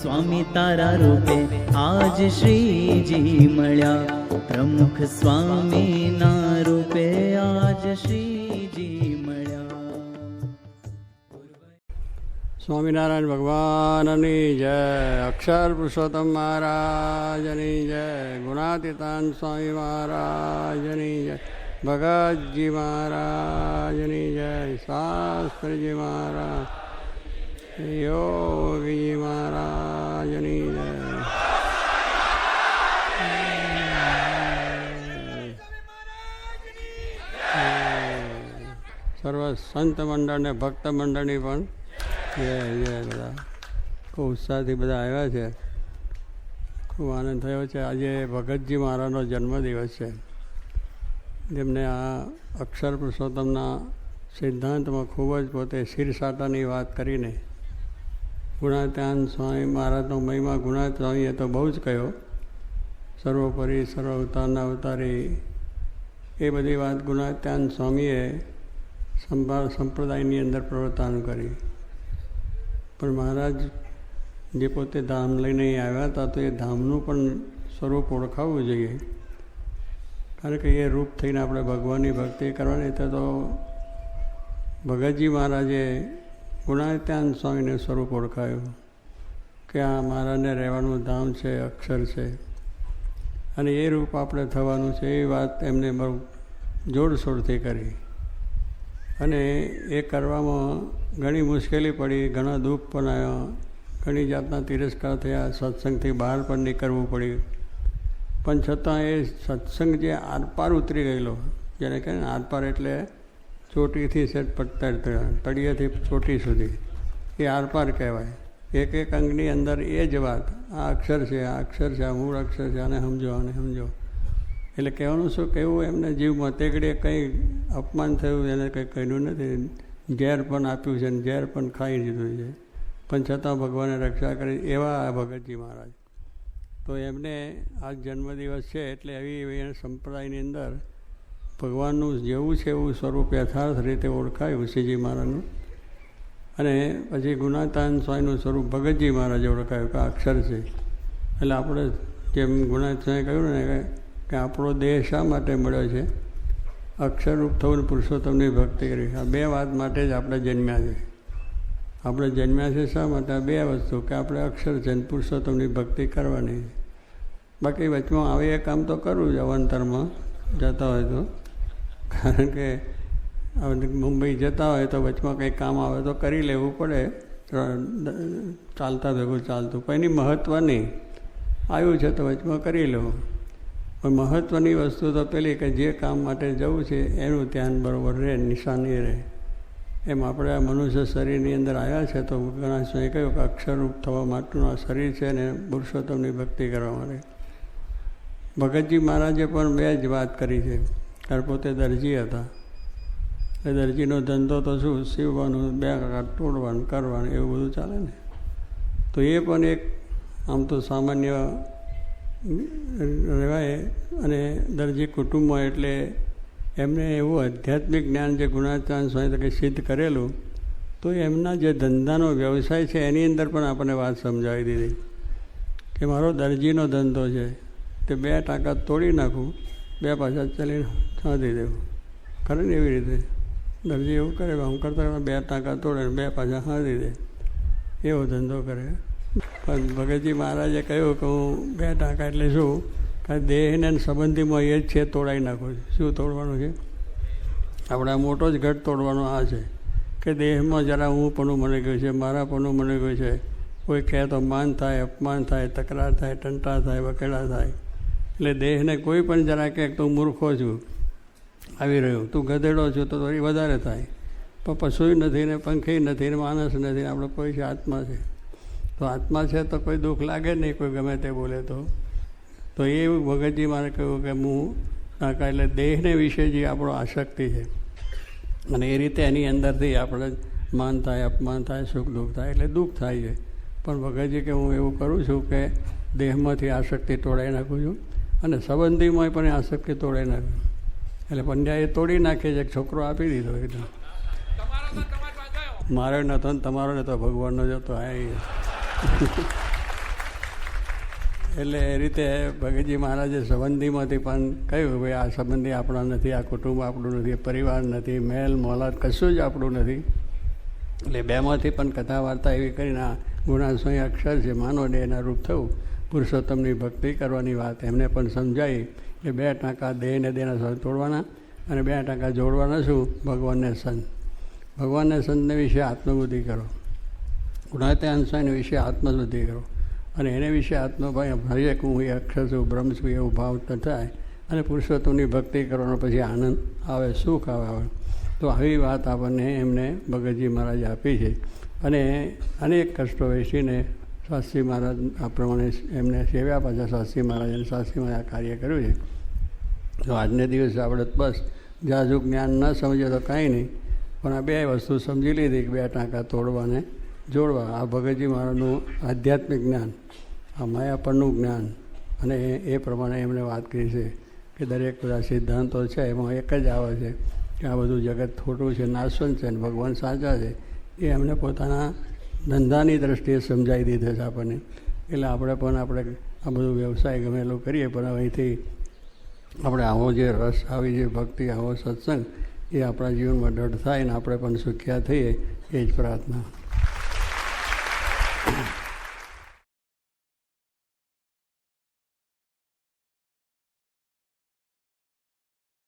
સ્વામી તારા રૂપે આજ શ્રીજી મળ્યા, પ્રમુખ સ્વામીના રૂપે આજ શ્રીજી મળ્યા. સ્વામિનારાયણ ભગવાનની જય, અક્ષર પુરુષોત્તમ મહારાજની જય, ગુણાતીતાન સ્વામી મહારાજની જય, ભગતજી મહારાજની જય, શાસ્ત્રીજી મહારાજ, યોગીજી મહારાજની જય. સર્વ સંત મંડળ ને ભક્ત મંડળની પણ જય જય. બધા ખૂબ ઉત્સાહથી બધા આવ્યા છે, ખૂબ આનંદ થયો છે. આજે ભગતજી મહારાજનો જન્મદિવસ છે, જેમને આ અક્ષર પુરુષોત્તમના સિદ્ધાંતમાં ખૂબ જ પોતે શિરસાટાની વાત કરીને ગુણાત્યાન સ્વામી મહારાજનો મહિમા ગુણાત સ્વામીએ તો બહુ જ કહ્યો, સર્વોપરી સર્વ અવતારના અવતારી, એ બધી વાત ગુણાત્યાન સ્વામીએ સંપ્રદાયની અંદર પ્રવર્તન કરી. પણ મહારાજ જે પોતે ધામ લઈને આવ્યા હતા, તો એ ધામનું પણ સ્વરૂપ ઓળખાવવું જોઈએ, કારણ કે એ રૂપ થઈને આપણે ભગવાનની ભક્તિ કરવાની. તો ભગતજી મહારાજે ગુણાત્યાન સ્વામીને સ્વરૂપ ઓળખાયું કે આ મહારાજને રહેવાનું ધામ છે, અક્ષર છે, અને એ રૂપ આપણે થવાનું છે. એ વાત એમને બહુ જોરશોરથી કરી, અને એ કરવામાં ઘણી મુશ્કેલી પડી, ઘણા દુઃખ પણ આવ્યા, ઘણી જાતના તિરસ્કાર થયા, સત્સંગથી બહાર પણ નીકળવું પડ્યું. પણ છતાં એ સત્સંગ જે આરપાર ઉતરી ગયેલો, જેને કહે ને આરપાર એટલે ચોટીથી સેટ તળિયેથી ચોટી સુધી, એ આરપાર કહેવાય. એક એક અંગની અંદર એ જ વાત, આ અક્ષર છે, આ અક્ષર છે, આ મૂળ અક્ષર છે, આને સમજો, આને સમજો. એટલે કહેવાનું શું, કહેવું એમને જીવમાં તેગડીએ કંઈ અપમાન થયું, એને કંઈ કહ્યું નથી. ઝેર પણ આપ્યું છે, ઝેર પણ ખાઈ દીધું છે, પણ છતાં ભગવાને રક્ષા કરી. એવા આ ભગતજી મહારાજ. તો એમને આજ જન્મદિવસ છે, એટલે એવી સંપ્રદાયની અંદર ભગવાનનું જેવું છે એવું સ્વરૂપ યથાર્થ રીતે ઓળખાયું શ્રીજી મહારાજનું. અને પછી ગુણાત્યાન સ્વામીનું સ્વરૂપ ભગતજી મહારાજે ઓળખાયું કે અક્ષર છે. એટલે આપણે જેમ ગુણાત્યાન સ્વામી કહ્યું ને કે આપણો દેહ શા માટે મળ્યો છે, અક્ષરરૂપ થવું ને પુરુષોત્તમની ભક્તિ કરી. આ બે વાત માટે જ આપણે જન્મ્યા છે. આપણે જન્મ્યા છે શા માટે? આ બે વસ્તુ, કે આપણે અક્ષર છે ને પુરુષોત્તમની ભક્તિ કરવાની. બાકી વચમાં આવે એ કામ તો કરવું જ અવંતરમાં જતા હોય તો, કારણ કે મુંબઈ જતા હોય તો વચમાં કંઈ કામ આવે તો કરી લેવું પડે, ચાલતા ભેગું ચાલતું. પણ એની મહત્ત્વ નહીં, આવ્યું છે તો વચમાં કરી લેવું. પણ મહત્ત્વની વસ્તુ તો પેલી કે જે કામ માટે જવું છે એનું ધ્યાન બરાબર રહે, નિશાની રહે. એમ આપણે આ મનુષ્ય શરીરની અંદર આવ્યા છે, તો ઘણા સમયે કહ્યું કે અક્ષરરૂપ થવા માટેનું આ શરીર છે ને પુરુષોત્તમની ભક્તિ કરવા માટે. ભગતજી મહારાજે પણ બે જ વાત કરી છે, કારણ પોતે દરજી હતા. એ દરજીનો ધંધો તો શું, સીવવાનું, બે તોડવાનું, કરવાનું, એવું બધું ચાલે ને. તો એ પણ એક આમ તો સામાન્ય રહેવાય. અને દરજી કુટુંબમાં એટલે એમને એવું આધ્યાત્મિક જ્ઞાન જે ગુણાત્યાન સ્વામી તરીકે સિદ્ધ કરેલું, તો એમના જે ધંધાનો વ્યવસાય છે એની અંદર પણ આપણને વાત સમજાવી દીધી કે મારો દરજીનો ધંધો છે, તે બે ટાંકા તોડી નાખું, બે પાછા ચલીને છાંટી દેવું. કરે ને એવી રીતે દરજી એવું કરે, આમ કરતા બે ટાંકા તોડે ને બે પાછા છાંટી દે, એવો ધંધો કરે. પણ ભગતજી મહારાજે કહ્યું કે હું બે ટાંકા એટલે શું, કે દેહને સંબંધીમાં એ જ છે, તોડાવી નાખું છું. શું તોડવાનું છે? આપણે મોટો જ ઘટ તોડવાનો આ છે કે દેહમાં જરા હું પણ મને ગયું છે, મારા પણ મને ગયું છે. કોઈ કહે તો માન થાય, અપમાન થાય, તકરાર થાય, ટંટા થાય, વકેડા થાય. એટલે દેહને કોઈ પણ જરા કહે તું મૂર્ખો છું, આવી રહ્યું, તું ગધેડો છું, તો થોડી વધારે થાય. પણ પશુય નથી ને પંખી નથી ને માણસ નથી, આપણે કોઈ છે, આત્મા છે. તો આત્મા છે તો કોઈ દુઃખ લાગે નહીં, કોઈ ગમે તે બોલે તો એ ભગતજી મારે કહ્યું કે હું નાકા, એટલે દેહને વિશે જે આપણો આસક્તિ છે, અને એ રીતે એની અંદરથી આપણે માન થાય, અપમાન થાય, સુખ દુઃખ થાય, એટલે દુઃખ થાય છે. પણ ભગતજી કે હું એવું કરું છું કે દેહમાંથી આસક્તિ તોડાવી નાખું છું, અને સંબંધીમાં પણ આસક્તિ તોડાવી નાખું. એટલે પંડ્યાએ તોડી નાખે છે, છોકરો આપી દીધો. એટલે મારો નહોતો ને તમારો નહોતો, ભગવાનનો જ હતો. હા એટલે એ રીતે ભગતજી મહારાજે સંબંધીમાંથી પણ કહ્યું ભાઈ આ સંબંધી આપણા નથી, આ કુટુંબ આપણું નથી, પરિવાર નથી, મહેલ મોલાદ કશું જ આપણું નથી. એટલે બેમાંથી પણ કથા વાર્તા એવી કરીને આ ગુણાશ્વય અક્ષર છે માનો દેહના રૂપ થવું, પુરુષોત્તમની ભક્તિ કરવાની વાત એમને પણ સમજાવી કે 2 ટાંકા દેહને દેહના સંગ તોડવાના અને 2 ટાંકા જોડવાના શું? ભગવાનને સંત. ભગવાનને સંતને વિશે આત્મબુદ્ધિ કરો, ગુણાત્યાંશને વિશે આત્મબુદ્ધિ કરો અને એને વિશે હરેક હું એ અક્ષર છું, બ્રહ્મ છું એવું ભાવ થાય અને પુરુષોત્તમની ભક્તિ કરવાનો પછી આનંદ આવે, સુખ આવે. તો આવી વાત આપણને એમને ભગતજી મહારાજે આપી છે. અને અનેક કષ્ટો વેચીને શાસ્ત્રી મહારાજ આ પ્રમાણે એમને સેવ્યા, પાછા શાસ્ત્રી મહારાજ અને શાસ્ત્રી મહારાજ કાર્ય કર્યું છે. તો આજને દિવસે આપણે બસ જાજુ જ્ઞાન ન સમજે તો કાંઈ નહીં, પણ આ 2 વસ્તુ સમજી લીધી કે 2 ટાંકા તોડવાને જોડવા. આ ભગતજી મહારાજનું આધ્યાત્મિક જ્ઞાન, આ માયાપણનું જ્ઞાન, અને એ પ્રમાણે એમણે વાત કરી છે કે દરેક બધા સિદ્ધાંતો છે એમાં એક જ આવે છે કે આ બધું જગત ખોટું છે, નાશવંત છે અને ભગવાન સાચા છે. એ એમને પોતાના ધંધાની દ્રષ્ટિએ સમજાવી દીધો છે આપણને. એટલે આપણે આ બધું વ્યવસાય ગમે એટલું કરીએ, પણ અહીંથી આપણે આવો જે રસ, આવી જે ભક્તિ, આવો સત્સંગ એ આપણા જીવનમાં દૃઢ થાય ને આપણે પણ સુખ્યા થઈએ, એ જ પ્રાર્થના.